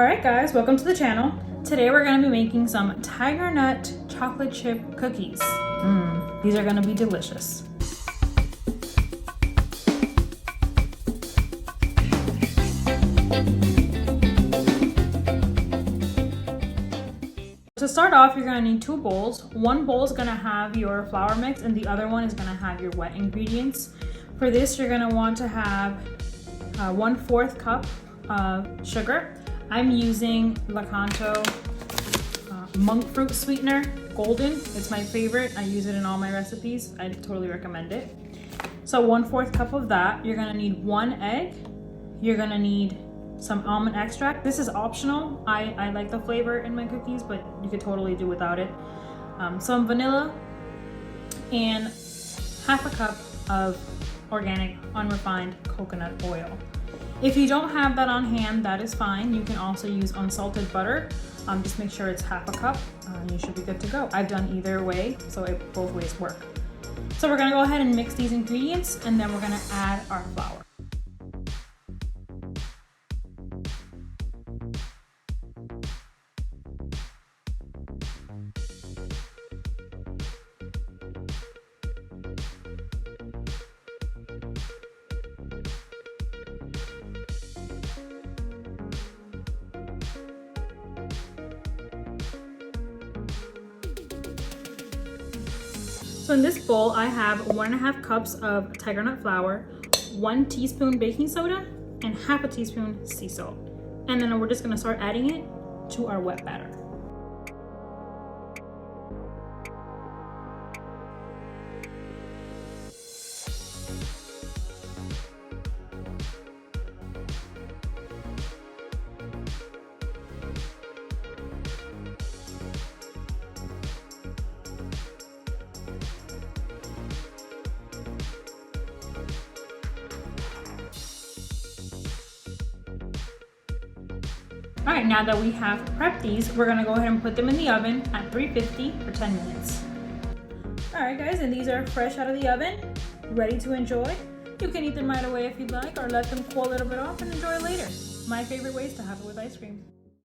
Alright guys, welcome to the channel. Today we're going to be making some TIGERNUT chocolate chip cookies. These are going to be delicious. To start off, you're going to need two bowls. One bowl is going to have your flour mix and the other one is going to have your wet ingredients. For this, you're going to want to have 1/4 cup of sugar. I'm using Lectin-Free monk fruit sweetener, golden. It's my favorite. I use it in all my recipes. I totally recommend it. So 1/4 cup of that. You're gonna need 1 egg. You're gonna need some almond extract. This is optional. I like the flavor in my cookies, but you could totally do without it. Some vanilla and 1/2 cup of organic unrefined coconut oil. If you don't have that on hand, that is fine. You can also use unsalted butter. Just make sure it's 1/2 cup. You should be good to go. I've done either way, so both ways work. So we're gonna go ahead and mix these ingredients and then we're gonna add our flour. So in this bowl, I have 1.5 cups of TIGERNUT flour, 1 teaspoon baking soda, and 1/2 teaspoon sea salt. And then we're just gonna start adding it to our wet batter. All right, now that we have prepped these, we're gonna go ahead and put them in the oven at 350 for 10 minutes. All right guys, and these are fresh out of the oven, ready to enjoy. You can eat them right away if you'd like, or let them cool a little bit off and enjoy later. My favorite way is to have it with ice cream.